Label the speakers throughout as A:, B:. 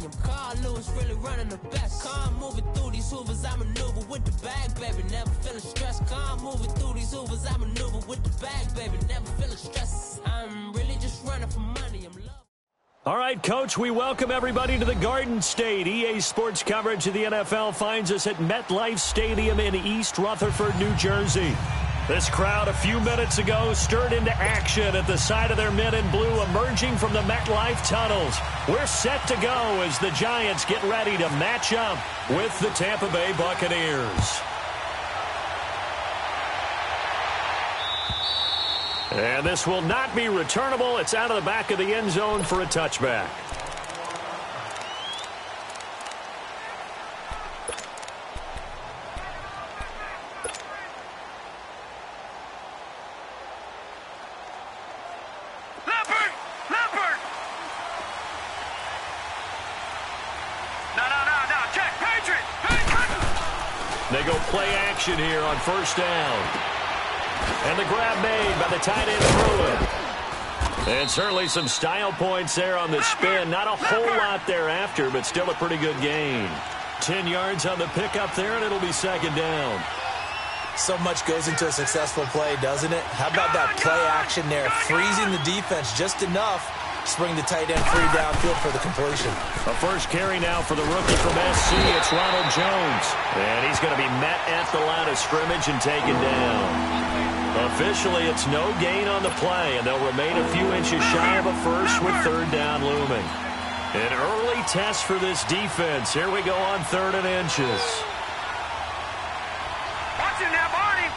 A: him. Carl Lewis really running the best. Calm moving through these hoovers, I maneuver with the bag, baby. Never feeling stressed. Calm moving through these hoovers, I maneuver with the bag, baby. Never feeling stressed. I'm really just running for money. I'm loved.
B: All right, Coach, we welcome everybody to the Garden State. EA Sports coverage of the NFL finds us at MetLife Stadium in East Rutherford, New Jersey. This crowd a few minutes ago stirred into action at the side of their men in blue emerging from the MetLife tunnels. We're set to go as the Giants get ready to match up with the Tampa Bay Buccaneers. And this will not be returnable. It's out of the back of the end zone for a touchback. They go play action here on first down. And the grab made by the tight end Bruin. And certainly some style points there on the spin. Not a whole lot thereafter, but still a pretty good gain. 10 yards on the pickup there, and it'll be second down.
C: So much goes into a successful play, doesn't it? How about that play action there? Freezing the defense just enough to bring the tight end free downfield for the completion.
B: A first carry now for the rookie from SC. It's Ronald Jones. And he's going to be met at the line of scrimmage and taken down. Officially, it's no gain on the play, and they'll remain a few inches shy of a first with third down looming. An early test for this defense. Here we go on 3rd and inches.
D: Watch him now, Barney!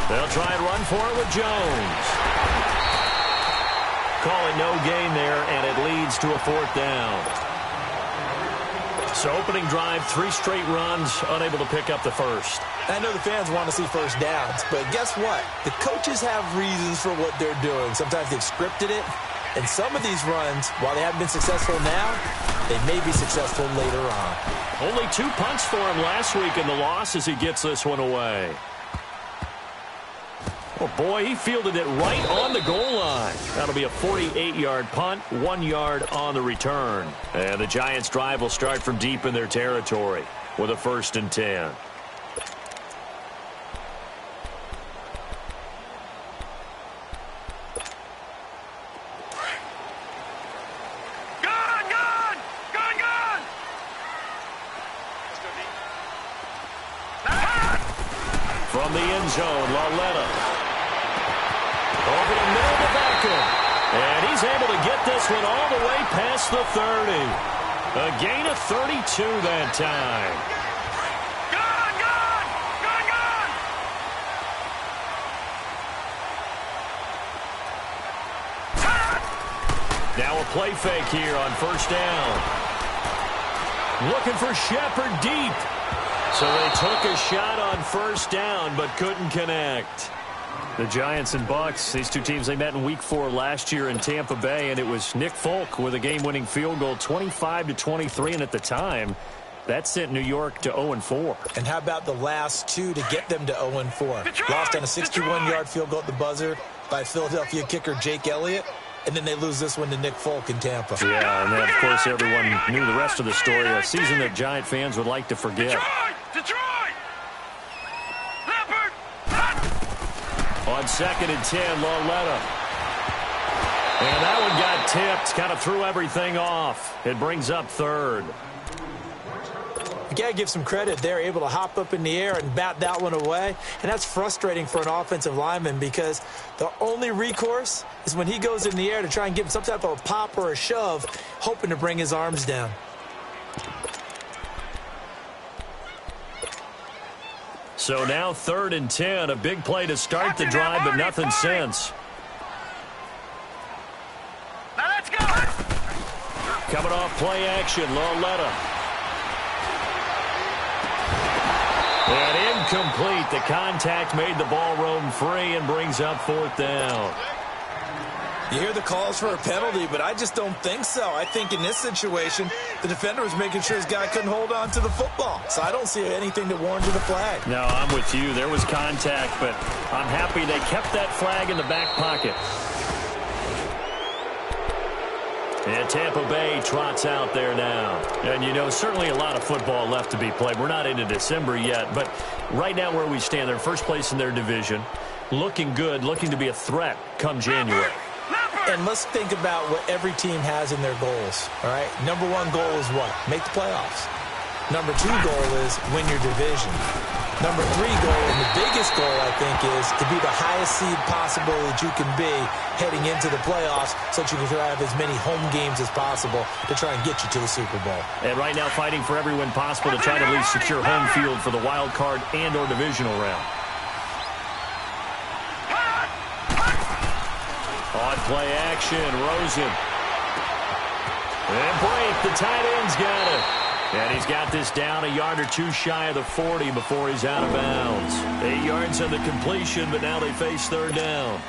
B: They'll try and run for it with Jones. Call it no gain there, and it leads to a 4th down. So opening drive, 3 straight runs, unable to pick up the first.
C: I know the fans want to see first downs, but guess what? The coaches have reasons for what they're doing. Sometimes they've scripted it, and some of these runs, while they haven't been successful now, they may be successful later on.
B: Only 2 punts for him last week in the loss as he gets this one away. Oh, boy, he fielded it right on the goal line. That'll be a 48-yard punt, 1 yard on the return. And the Giants' drive will start from deep in their territory with a 1st and 10. From the end zone, Lauletta. Over the middle of the vacuum. And he's able to get this one all the way past the 30. A gain of 32 that time. Now a play fake here on first down. Looking for Shepard deep. So they took a shot on first down but couldn't connect. The Giants and Bucs, these two teams, they met in Week 4 last year in Tampa Bay, and it was Nick Folk with a game-winning field goal, 25-23, and at the time, that sent New York to 0-4.
C: And how about the last 2 to get them to 0-4? Lost on a 61-yard field goal at the buzzer by Philadelphia kicker Jake Elliott, and then they lose this one to Nick Folk in Tampa.
B: Yeah, and then, of course, everyone knew the rest of the story, a season that Giant fans would like to forget.
D: Detroit!
B: On 2nd and 10, Lauletta. And that one got tipped, kind of threw everything off. It brings up 3rd.
C: You got to give some credit. They're able to hop up in the air and bat that one away. And that's frustrating for an offensive lineman because the only recourse is when he goes in the air to try and give him some type of a pop or a shove, hoping to bring his arms down.
B: So now 3rd and 10, a big play to start the drive, but nothing since.
D: Now let's go.
B: Coming off play action, Lauletta. And incomplete. The contact made the ball roam free and brings up 4th down.
C: You hear the calls for a penalty, but I just don't think so. I think in this situation, the defender was making sure his guy couldn't hold on to the football. So I don't see anything that warranted a flag.
B: No, I'm with you. There was contact, but I'm happy they kept that flag in the back pocket. And Tampa Bay trots out there now. And, you know, certainly a lot of football left to be played. We're not into December yet, but right now where we stand, they're first place in their division. Looking good, looking to be a threat come January.
C: And let's think about what every team has in their goals, all right? Number one goal is what? Make the playoffs. Number two goal is win your division. Number three goal, and the biggest goal, I think, is to be the highest seed possible that you can be heading into the playoffs so that you can have as many home games as possible to try and get you to the Super Bowl.
B: And right now fighting for every win possible to try to at least secure home field for the wild card and or divisional round. On play action, Rosen. And break, the tight end's got it. And he's got this down a yard or two shy of the 40 before he's out of bounds. 8 yards on the completion, but now they face third down.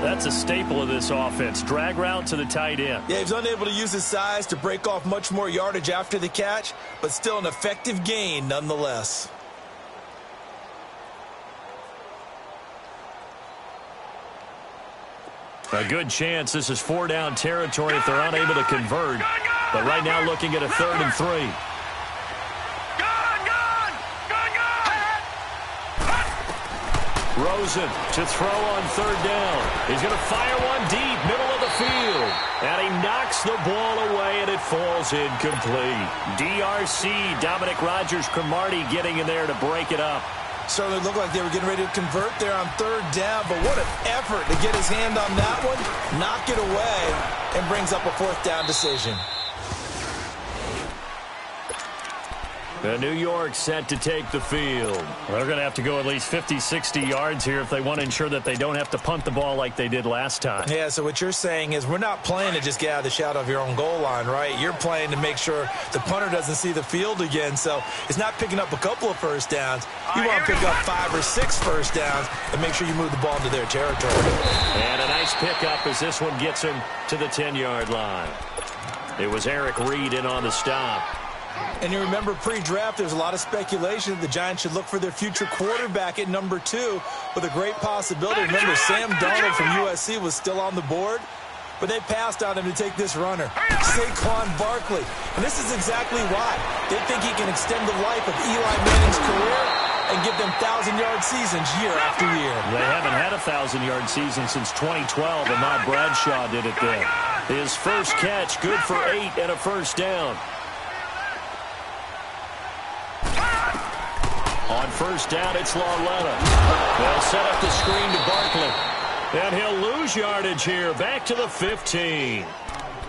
B: That's a staple of this offense. Drag route to the tight end.
C: Yeah, he's unable to use his size to break off much more yardage after the catch, but still an effective gain nonetheless.
B: A good chance this is 4-down territory if they're unable to convert. But right now looking at a 3rd and 3. Rosen to throw on 3rd down. He's going to fire one deep, middle of the field. And he knocks the ball away, and it falls incomplete. DRC, Dominic Rodgers-Cromartie getting in there to break it up.
C: Certainly looked like they were getting ready to convert there on 3rd down, but what an effort to get his hand on that one, knock it away, and brings up a 4th down decision.
B: New York set to take the field. They're going to have to go at least 50, 60 yards here if they want to ensure that they don't have to punt the ball like they did last time.
C: Yeah, so what you're saying is we're not playing to just get out of the shadow of your own goal line, right? You're playing to make sure the punter doesn't see the field again. So it's not picking up a couple of first downs. You want to pick up 5 or 6 first downs and make sure you move the ball into their territory.
B: And a nice pickup as this one gets him to the 10-yard line. It was Eric Reed in on the stop.
C: And you remember pre-draft, there's a lot of speculation that the Giants should look for their future quarterback at number 2 with a great possibility. Remember, Sam Darnold from USC was still on the board, but they passed on him to take this runner, Saquon Barkley. And this is exactly why. They think he can extend the life of Eli Manning's career and give them 1,000-yard seasons year after year.
B: They haven't had a 1,000-yard season since 2012, and Matt Bradshaw did it then. His first catch, good for 8 and a first down. On first down, it's Lauletta. They'll set up the screen to Barkley. And he'll lose yardage here, back to the 15.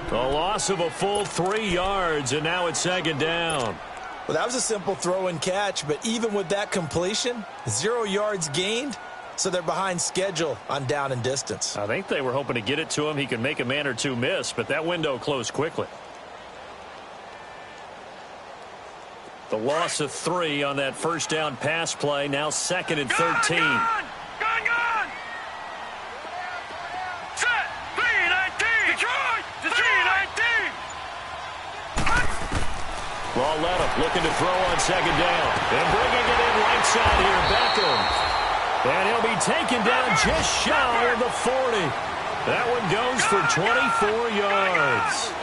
B: A loss of a full 3 yards, and now it's 2nd down.
C: Well, that was a simple throw and catch, but even with that completion, 0 yards gained, so they're behind schedule on down and distance.
B: I think they were hoping to get it to him. He could make a man or two miss, but that window closed quickly. The loss of 3 on that first down pass play. Now 2nd and 13.
D: Gun! Set! 3-19! Detroit! 3-19!
B: Lauletta looking to throw on 2nd down. And bringing it in right side here, Beckham. And he'll be taken down just shy of the 40. That one goes for 24 yards.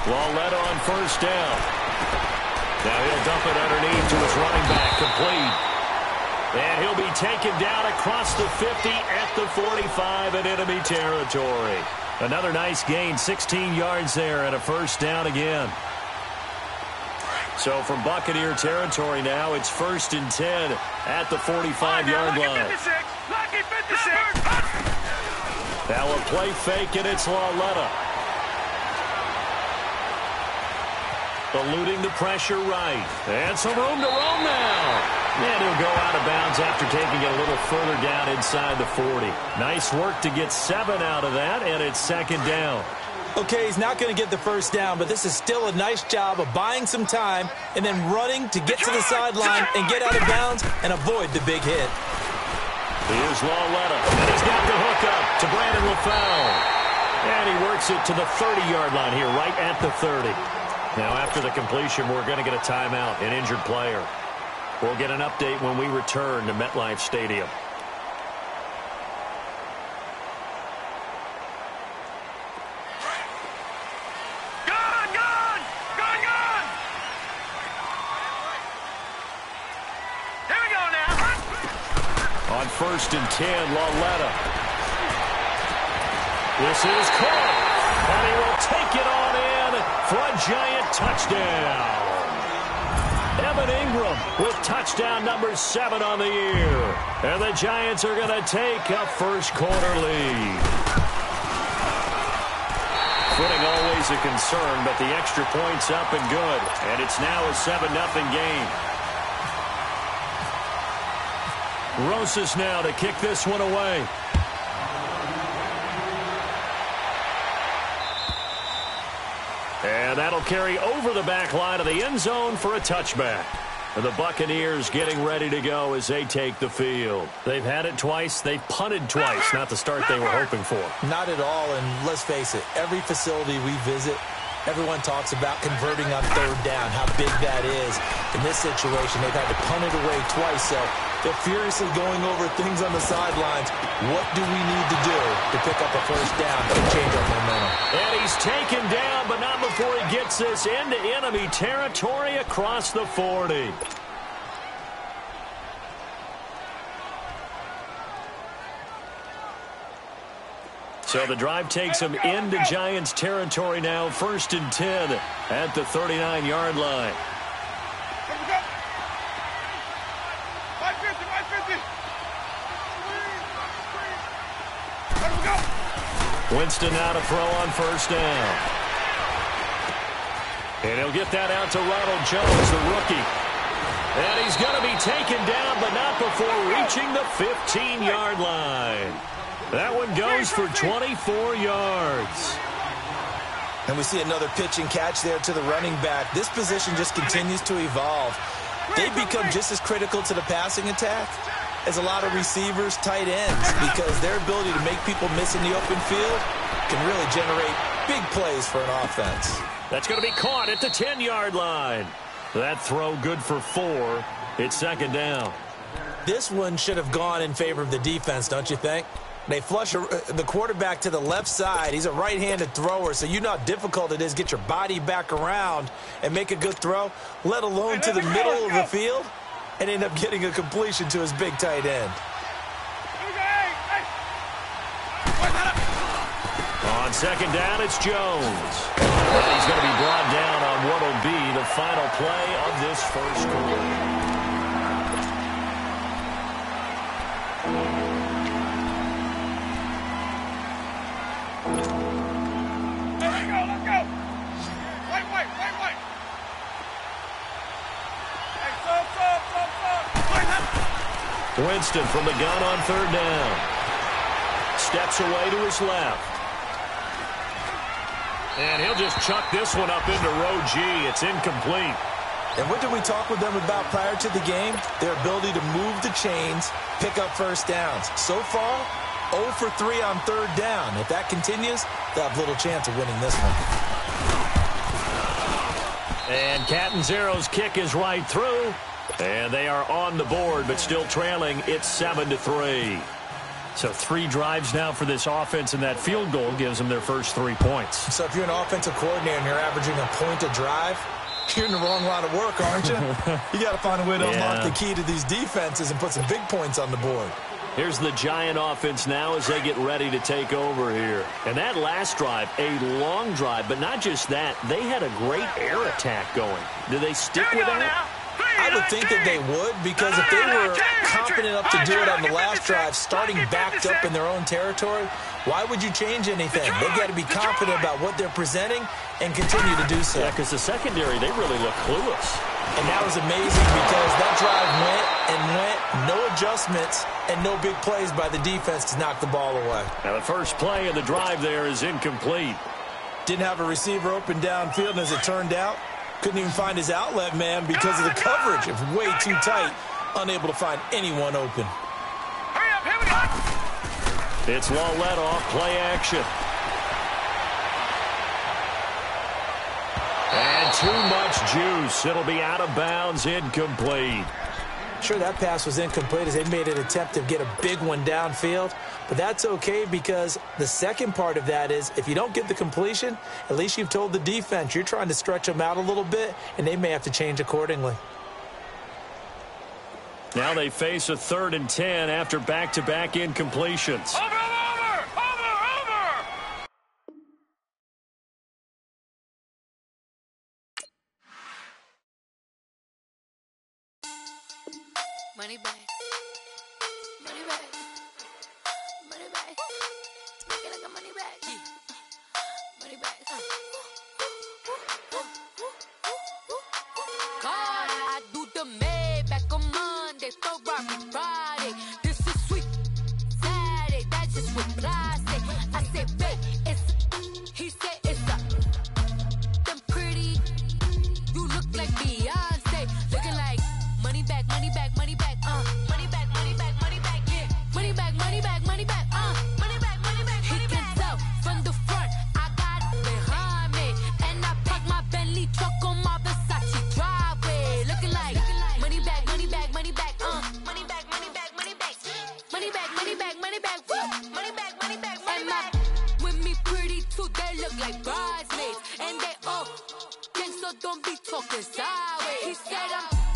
B: Lauletta on first down. Now he'll dump it underneath to his running back, complete. And he'll be taken down across the 50 at the 45 in enemy territory. Another nice gain, 16 yards there and a first down again. So from Buccaneer territory now, it's 1st and 10 at the 45-yard line.
D: Lucky 56!
B: Now a play fake, and it's Lauletta. Eluding the pressure right. And some room to roam now. And he'll go out of bounds after taking it a little further down inside the 40. Nice work to get 7 out of that, and it's 2nd down.
C: Okay, he's not going to get the first down, but this is still a nice job of buying some time and then running to get to the sideline and get out of bounds and avoid the big hit.
B: Here's Lauletta, and he's got the hook up to Brandon LaFell. And he works it to the 30-yard line here, right at the 30. Now, after the completion, we're going to get a timeout, an injured player. We'll get an update when we return to MetLife Stadium. first and 10, Lauletta. This is caught, and he will take it on in for a Giant touchdown. Evan Ingram with touchdown number 7 on the year. And the Giants are going to take a first quarter lead. Footing always a concern, but the extra point's up and good. And it's now a 7-0 game. Rosas now to kick this one away. And that'll carry over the back line of the end zone for a touchback. And the Buccaneers getting ready to go as they take the field. They've had it twice. They've punted twice. Not the start they were hoping for.
C: Not at all, and let's face it, every facility we visit, everyone talks about converting on third down, how big that is. In this situation, they've had to punt it away twice, so they're furiously going over things on the sidelines. What do we need to do to pick up a first down and change our momentum?
B: And he's taken down, but not before he gets this into enemy territory across the 40. So the drive takes him into Giants territory now. First and 10 at the 39-yard line. Winston now to throw on first down. And he'll get that out to Ronald Jones, the rookie. And he's going to be taken down, but not before reaching the 15-yard line. That one goes for 24 yards.
C: And we see another pitch and catch there to the running back. This position just continues to evolve. They become just as critical to the passing attack as a lot of receivers, tight ends, because their ability to make people miss in the open field can really generate big plays for an offense.
B: That's going to be caught at the 10-yard line. That throw good for 4. It's second down.
C: This one should have gone in favor of the defense, don't you think? They flush the quarterback to the left side. He's a right-handed thrower, so you know how difficult it is to get your body back around and make a good throw, let alone to the middle of the field, and end up getting a completion to his big tight end.
B: On second down, it's Jones. And he's going to be brought down on what will be the final play of this first quarter. Winston from the gun on third down. Steps away to his left. And he'll just chuck this one up into row G. It's incomplete.
C: And what did we talk with them about prior to the game? Their ability to move the chains, pick up first downs. So far, 0 for 3 on third down. If that continues, they'll have little chance of winning this one.
B: And Catanzaro's kick is right through. And they are on the board, but still trailing. It's 7-3. So 3 drives now for this offense, and that field goal gives them their first 3 points.
C: So if you're an offensive coordinator and you're averaging a point a drive, you're in the wrong line of work, aren't you? You got to find a way to unlock the key to these defenses and put some big points on the board.
B: Here's the Giant offense now as they get ready to take over here. And that last drive, a long drive, but not just that. They had a great air attack going. Do they stick with that?
C: I would think that they would, because if they were confident enough to do it on the last drive, starting backed up in their own territory, why would you change anything? They've got to be confident about what they're presenting and continue to do so.
B: Yeah, because the secondary, they really look clueless.
C: And that was amazing because that drive went, no adjustments, and no big plays by the defense to knock the ball away.
B: Now the first play of the drive there is incomplete.
C: Didn't have a receiver open downfield, and as it turned out, couldn't even find his outlet man because of the coverage. It was way too tight, unable to find anyone open.
D: Hurry up, here we go.
B: It's Lauletta off play action. And too much juice. It'll be out of bounds, incomplete.
C: Sure, that pass was incomplete as they made an attempt to get a big one downfield, but that's okay because the second part of that is if you don't get the completion, at least you've told the defense you're trying to stretch them out a little bit, and they may have to change accordingly.
B: Now they face a 3rd and 10 after back-to-back incompletions.
D: Over!
E: Money back. Money back. Money back. Make it like a money back. Money back. God, I do the Maybach on Monday, Ferrari Friday. This is sweet Saturday, that's just what plastic. I said, babe, it's, he said it's a, them pretty, you look like Beyonce, looking like money back, money back, money back, money back, money back, money back, yeah, money back, money back, money back, money back, money back, he can tell from the front, I got it behind me, and I park my Bentley truck on my Versace driveway, looking like money back, money back, money back, money back, money back, money back, money back, money back, money back, money back, money back, money back, with me pretty too, they look like bridesmaids, and they all gang, so don't be talking sideways. He said I'm